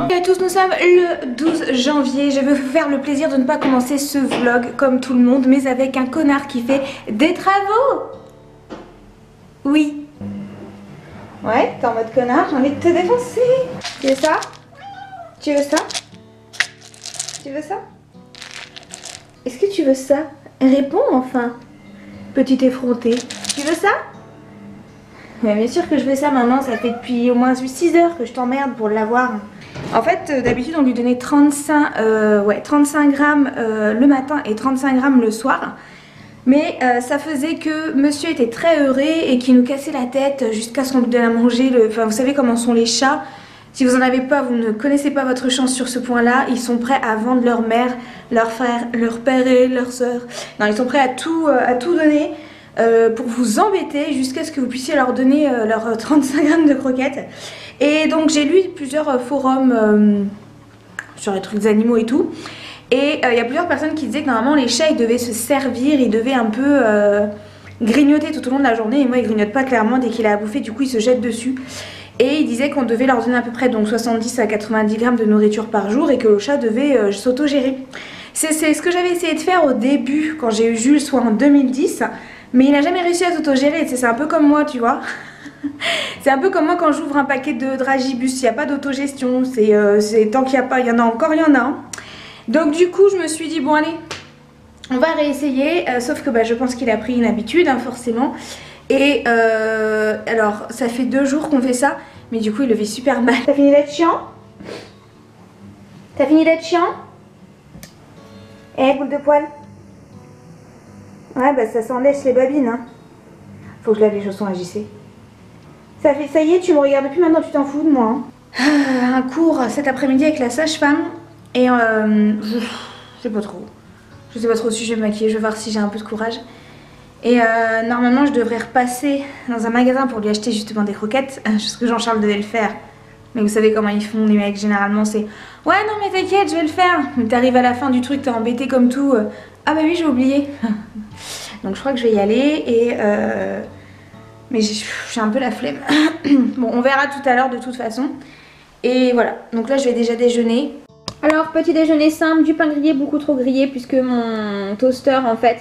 Salut à tous, nous sommes le 12 janvier. Je veux vous faire le plaisir de ne pas commencer ce vlog comme tout le monde, mais avec un connard qui fait des travaux. Oui. Ouais, t'es en mode connard, j'ai envie de te défoncer. Tu veux ça? Tu veux ça? Tu veux ça? Est-ce que tu veux ça? Réponds enfin, petit effronté. Tu veux ça? Mais bien sûr que je veux ça, maman. Ça fait depuis au moins 6 heures que je t'emmerde pour l'avoir. En fait, d'habitude, on lui donnait 35 grammes le matin et 35 grammes le soir. Mais ça faisait que monsieur était très heureux et qu'il nous cassait la tête jusqu'à ce qu'on lui donne à manger. Enfin, vous savez comment sont les chats. Si vous en avez pas, vous ne connaissez pas votre chance sur ce point-là. Ils sont prêts à vendre leur mère, leur frère, leur père et leur soeur. Non, ils sont prêts à tout donner pour vous embêter jusqu'à ce que vous puissiez leur donner leurs 35 grammes de croquettes. Et donc j'ai lu plusieurs forums sur les trucs animaux et tout. Et il y a plusieurs personnes qui disaient que normalement les chats ils devaient se servir, ils devaient un peu grignoter tout au long de la journée. Et moi ils grignotent pas clairement, dès qu'il a à bouffer du coup ils se jettent dessus. Et il disait qu'on devait leur donner à peu près donc 70 à 90 grammes de nourriture par jour et que le chat devait s'auto-gérer. C'est ce que j'avais essayé de faire au début quand j'ai eu Jules, soit en 2010. Mais il n'a jamais réussi à s'auto-gérer, c'est un peu comme moi tu vois. C'est un peu comme moi quand j'ouvre un paquet de Dragibus, il n'y a pas d'autogestion, c'est tant qu'il n'y a pas, il y en a encore, il y en a un. Donc du coup je me suis dit bon allez, on va réessayer, sauf que bah, je pense qu'il a pris une habitude hein, forcément. Et alors ça fait 2 jours qu'on fait ça, mais du coup il le vit super mal. T'as fini d'être chiant? T'as fini d'être chiant? Eh boule de poil. Ouais bah ça s'enlèche les babines hein. Faut que je lave les chaussons à JC. Ça y est, tu me regardes plus maintenant, tu t'en fous de moi hein. Un cours cet après-midi avec la sage-femme. Et je sais pas trop. Je sais pas trop si je vais me maquiller, je vais voir si j'ai un peu de courage. Et normalement je devrais repasser dans un magasin pour lui acheter justement des croquettes. Parce que Jean-Charles devait le faire. Mais vous savez comment ils font les mecs, généralement c'est ouais non mais t'inquiète je vais le faire. Mais t'arrives à la fin du truc, t'es embêté comme tout. Ah bah oui j'ai oublié. Donc je crois que je vais y aller et mais j'ai un peu la flemme. Bon on verra tout à l'heure de toute façon. Et voilà, donc là je vais déjà déjeuner. Alors petit déjeuner simple, du pain grillé, beaucoup trop grillé puisque mon toaster en fait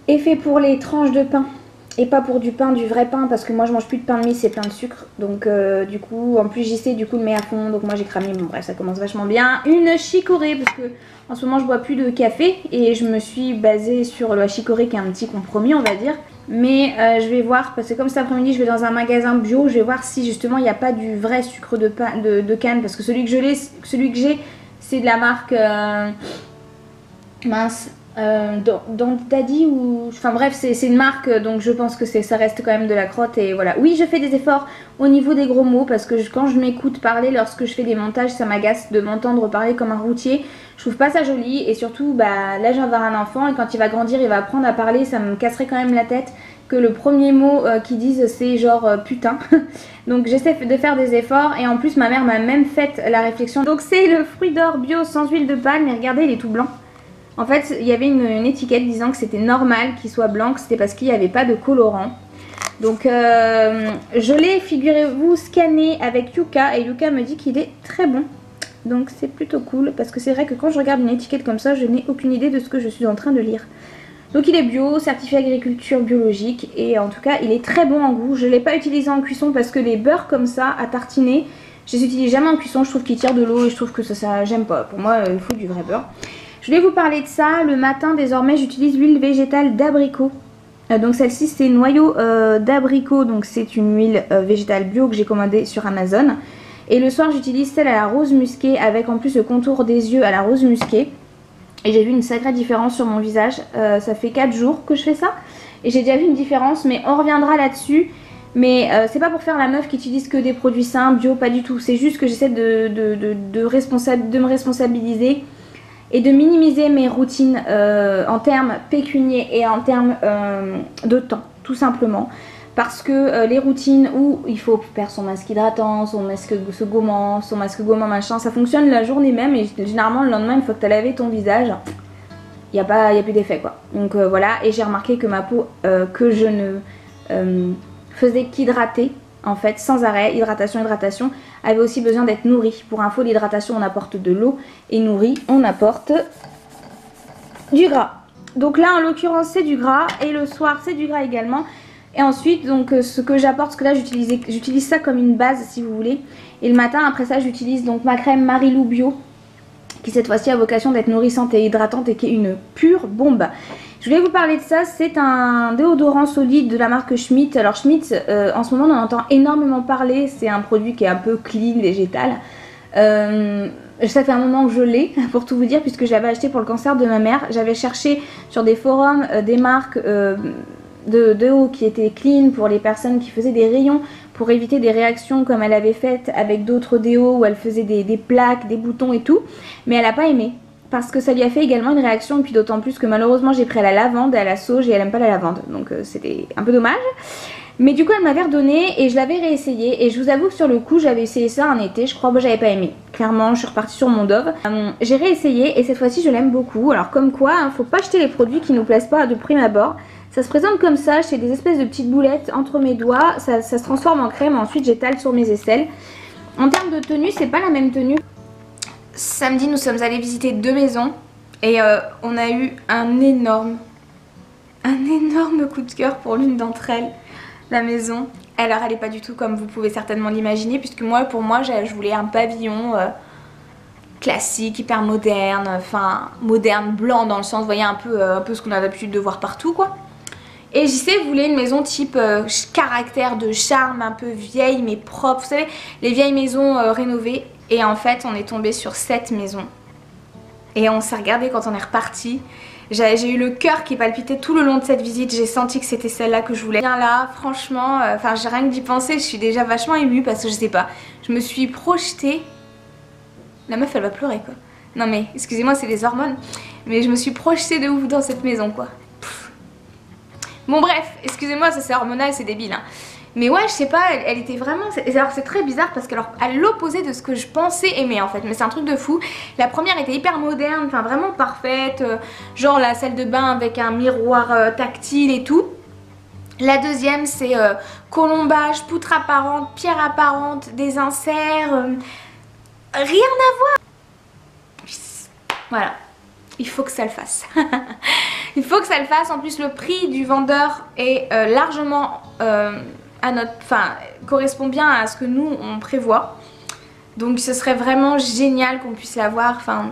est fait pour les tranches de pain et pas pour du pain, du vrai pain, parce que moi je mange plus de pain de mie, c'est plein de sucre. Donc du coup, en plus JC du coup le met à fond, donc moi j'ai cramé, bon bref ça commence vachement bien. Une chicorée, parce que en ce moment je bois plus de café et je me suis basée sur la chicorée qui est un petit compromis on va dire. Mais je vais voir, parce que comme cet après-midi je vais dans un magasin bio, je vais voir si justement il n'y a pas du vrai sucre de canne, parce que celui que j'ai c'est de la marque mince. Dans Daddy ou... Enfin bref c'est une marque donc je pense que ça reste quand même de la crotte et voilà. Oui je fais des efforts au niveau des gros mots parce que quand je m'écoute parler lorsque je fais des montages ça m'agace de m'entendre parler comme un routier. Je trouve pas ça joli et surtout bah là je viens d'avoir un enfant et quand il va grandir il va apprendre à parler, ça me casserait quand même la tête que le premier mot qu'ils disent c'est genre putain. Donc j'essaie de faire des efforts et en plus ma mère m'a même fait la réflexion. Donc c'est le fruit d'or bio sans huile de palme et regardez il est tout blanc. En fait, il y avait une étiquette disant que c'était normal qu'il soit blanc, que c'était parce qu'il n'y avait pas de colorant. Donc, je l'ai, figurez-vous, scanné avec Yuka et Yuka me dit qu'il est très bon. Donc, c'est plutôt cool parce que c'est vrai que quand je regarde une étiquette comme ça, je n'ai aucune idée de ce que je suis en train de lire. Donc, il est bio, certifié agriculture biologique et en tout cas, il est très bon en goût. Je ne l'ai pas utilisé en cuisson parce que les beurres comme ça à tartiner, je les utilise jamais en cuisson. Je trouve qu'ils tirent de l'eau et je trouve que ça j'aime pas. Pour moi, il faut du vrai beurre. Je vais vous parler de ça. Le matin, désormais, j'utilise l'huile végétale d'abricot. Donc celle-ci, c'est noyau d'abricot. Donc c'est une huile végétale bio que j'ai commandée sur Amazon. Et le soir, j'utilise celle à la rose musquée avec en plus le contour des yeux à la rose musquée. Et j'ai vu une sacrée différence sur mon visage. Ça fait 4 jours que je fais ça. Et j'ai déjà vu une différence, mais on reviendra là-dessus. Mais c'est pas pour faire la meuf qui utilise que des produits sains, bio, pas du tout. C'est juste que j'essaie de me responsabiliser et de minimiser mes routines en termes pécuniers et en termes de temps, tout simplement. Parce que les routines où il faut faire son masque hydratant, son masque gommant machin, ça fonctionne la journée même et généralement le lendemain, une fois que tu as lavé ton visage, il n'y a plus d'effet quoi. Donc voilà, et j'ai remarqué que ma peau, que je ne faisais qu'hydrater, en fait, sans arrêt, hydratation, avait aussi besoin d'être nourrie. Pour info, l'hydratation, on apporte de l'eau et nourrie, on apporte du gras. Donc là, en l'occurrence, c'est du gras et le soir, c'est du gras également. Et ensuite, donc ce que j'apporte, parce que là, j'utilise ça comme une base, si vous voulez. Et le matin, après ça, j'utilise donc ma crème Marilou Bio, qui cette fois-ci a vocation d'être nourrissante et hydratante et qui est une pure bombe. Je voulais vous parler de ça, c'est un déodorant solide de la marque Schmitt. Alors Schmitt, en ce moment on en entend énormément parler, c'est un produit qui est un peu clean, végétal. Ça fait un moment que je l'ai, pour tout vous dire, puisque je l'avais acheté pour le cancer de ma mère. J'avais cherché sur des forums des marques de déo qui étaient clean pour les personnes qui faisaient des rayons, pour éviter des réactions comme elle avait faites avec d'autres déos où elle faisait des plaques, des boutons et tout. Mais elle n'a pas aimé. Parce que ça lui a fait également une réaction, et puis d'autant plus que malheureusement j'ai pris à la lavande et à la sauge et elle aime pas la lavande, donc c'était un peu dommage. Mais du coup elle m'avait redonné et je l'avais réessayé, et je vous avoue que sur le coup j'avais essayé ça un été, je crois que j'avais pas aimé. Clairement je suis repartie sur mon Dove. J'ai réessayé et cette fois-ci je l'aime beaucoup. Alors comme quoi, hein, faut pas acheter les produits qui nous plaisent pas de prime abord. Ça se présente comme ça, je fais des espèces de petites boulettes entre mes doigts, ça se transforme en crème, ensuite j'étale sur mes aisselles. En termes de tenue, c'est pas la même tenue. Samedi, nous sommes allés visiter 2 maisons et on a eu un énorme coup de cœur pour l'une d'entre elles, la maison. Alors elle n'est pas du tout comme vous pouvez certainement l'imaginer, puisque pour moi je voulais un pavillon classique, hyper moderne, enfin moderne blanc dans le sens, vous voyez, un peu ce qu'on a l'habitude de voir partout quoi. Et JC voulait une maison type caractère de charme, un peu vieille mais propre, vous savez, les vieilles maisons rénovées. Et en fait on est tombé sur cette maison. Et on s'est regardé quand on est reparti. J'ai eu le cœur qui palpitait tout le long de cette visite. J'ai senti que c'était celle-là que je voulais. Bien là, franchement, enfin j'ai rien que d'y penser, je suis déjà vachement émue parce que je sais pas. Je me suis projetée. La meuf elle va pleurer quoi. Non mais excusez-moi, c'est les hormones. Mais je me suis projetée de ouf dans cette maison quoi. Pff. Bon bref, excusez-moi, ça c'est hormonal, c'est débile hein. Mais ouais, je sais pas, elle était vraiment... Alors c'est très bizarre parce qu'elle est à l'opposé de ce que je pensais aimer en fait. Mais c'est un truc de fou. La première était hyper moderne, enfin vraiment parfaite. Genre la salle de bain avec un miroir tactile et tout. La deuxième c'est colombage, poutre apparente, pierre apparente, des inserts. Rien à voir. Voilà. Il faut que ça le fasse. Il faut que ça le fasse. En plus le prix du vendeur est largement... correspond bien à ce que nous on prévoit, donc ce serait vraiment génial qu'on puisse l'avoir. Enfin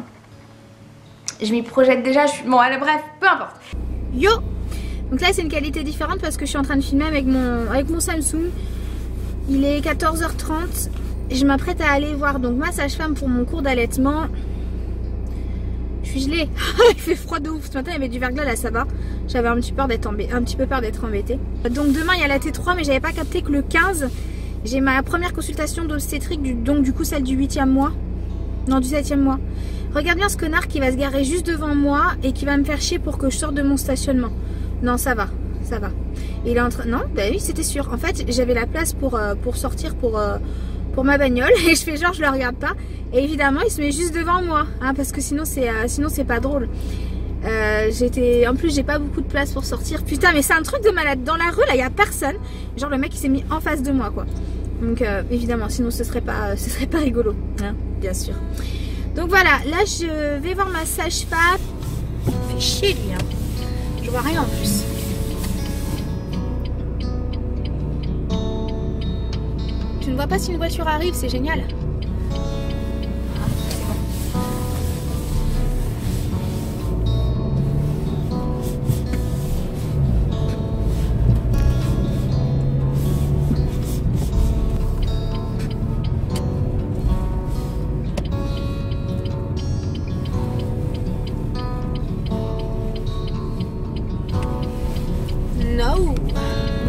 je m'y projette déjà, bon allez, bref, peu importe. Yo, donc là c'est une qualité différente parce que je suis en train de filmer avec mon Samsung. Il est 14h30 et je m'apprête à aller voir donc ma sage-femme pour mon cours d'allaitement. Je suis gelée. Il fait froid de ouf. Ce matin il y avait du verglas là, ça va. J'avais un petit peu peur d'être embêtée. Donc demain il y a la T3, mais j'avais pas capté que le 15 j'ai ma première consultation d'obstétrique, donc du coup celle du 8e mois. Non, du 7e mois. Regarde bien ce connard qui va se garer juste devant moi et qui va me faire chier pour que je sorte de mon stationnement. Non, ça va, ça va. Il est en train... Non, bah oui, c'était sûr. En fait j'avais la place pour sortir pour ma bagnole et je fais genre je le regarde pas, et évidemment il se met juste devant moi hein, parce que sinon c'est pas drôle. En plus j'ai pas beaucoup de place pour sortir. Putain mais c'est un truc de malade. Dans la rue là il y a personne. Genre le mec il s'est mis en face de moi quoi. Donc évidemment sinon ce serait pas rigolo hein, bien sûr. Donc voilà, là je vais voir ma sage-femme. Fait chier lui hein. Je vois rien en plus. Je ne vois pas si une voiture arrive, c'est génial.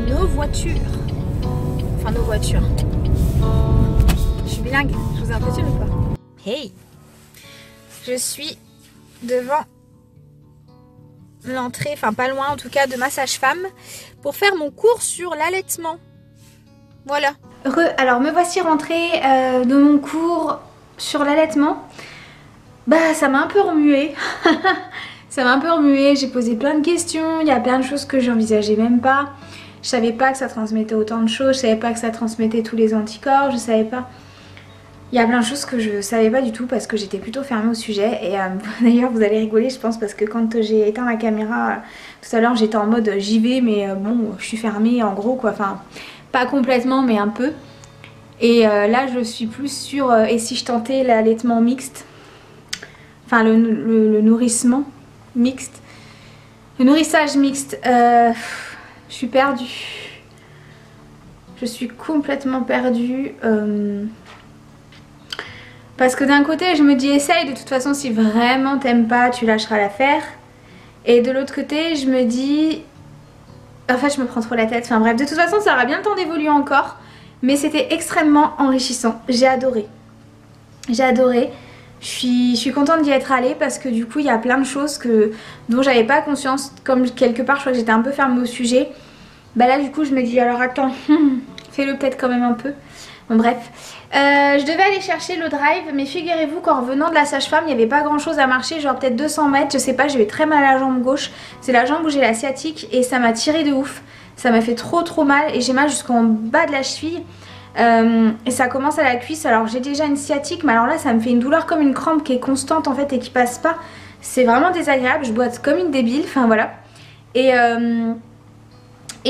Nos voitures. Enfin nos voitures. Je suis bilingue, je vous impressionne ou pas? Hey! Je suis devant l'entrée, enfin pas loin en tout cas, de ma sage-femme pour faire mon cours sur l'allaitement. Voilà. Alors me voici rentrée de mon cours sur l'allaitement. Bah ça m'a un peu remuée. Ça m'a un peu remuée, j'ai posé plein de questions, il y a plein de choses que j'envisageais même pas. Je savais pas que ça transmettait autant de choses, je savais pas que ça transmettait tous les anticorps, je savais pas. Il y a plein de choses que je savais pas du tout parce que j'étais plutôt fermée au sujet. Et d'ailleurs vous allez rigoler je pense parce que quand j'ai éteint la caméra tout à l'heure j'étais en mode j'y vais mais bon je suis fermée en gros quoi. Enfin pas complètement mais un peu. Et là je suis plus sur et si je tentais l'allaitement mixte. Enfin le nourrissement mixte. Le nourrissage mixte. Je suis perdue. Je suis complètement perdue. Parce que d'un côté je me dis essaye, de toute façon si vraiment t'aimes pas tu lâcheras l'affaire. Et de l'autre côté je me dis... En fait je me prends trop la tête, enfin bref de toute façon ça aura bien le temps d'évoluer encore. Mais c'était extrêmement enrichissant, j'ai adoré. J'ai adoré. Je suis contente d'y être allée parce que du coup il y a plein de choses dont j'avais pas conscience. Comme quelque part je crois que j'étais un peu fermée au sujet. Bah là du coup je me dis alors attends, fais-le peut-être quand même un peu. Bon bref, je devais aller chercher le drive mais figurez-vous qu'en revenant de la sage-femme il n'y avait pas grand chose à marcher, genre peut-être 200 mètres, je sais pas, j'ai eu très mal à la jambe gauche. C'est la jambe où j'ai la sciatique et ça m'a tiré de ouf, ça m'a fait trop mal et j'ai mal jusqu'en bas de la cheville. Et ça commence à la cuisse, alors j'ai déjà une sciatique mais alors là ça me fait une douleur comme une crampe qui est constante en fait et qui passe pas. C'est vraiment désagréable, je boite comme une débile, enfin voilà. Et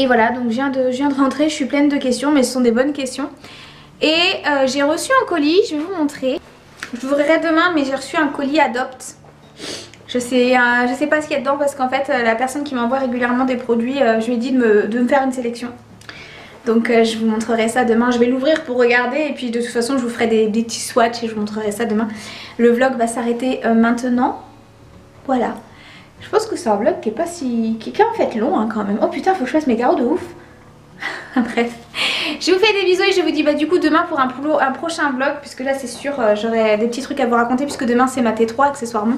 voilà, donc je viens de rentrer, je suis pleine de questions mais ce sont des bonnes questions. Et j'ai reçu un colis, je vais vous montrer. Je l'ouvrirai demain mais j'ai reçu un colis Adopt. Je sais pas ce qu'il y a dedans parce qu'en fait la personne qui m'envoie régulièrement des produits, je lui ai dit de me faire une sélection. Donc je vous montrerai ça demain, je vais l'ouvrir pour regarder et puis de toute façon je vous ferai des petits swatchs et je vous montrerai ça demain. Le vlog va s'arrêter maintenant. Voilà. Je pense que c'est un vlog qui est pas si... qui est en fait long hein, quand même. Oh putain faut que je fasse mes carreaux de ouf. Bref, je vous fais des bisous et je vous dis bah du coup demain pour un prochain vlog puisque là c'est sûr j'aurai des petits trucs à vous raconter puisque demain c'est ma T3 accessoirement.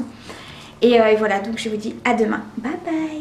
Et voilà donc je vous dis à demain. Bye bye.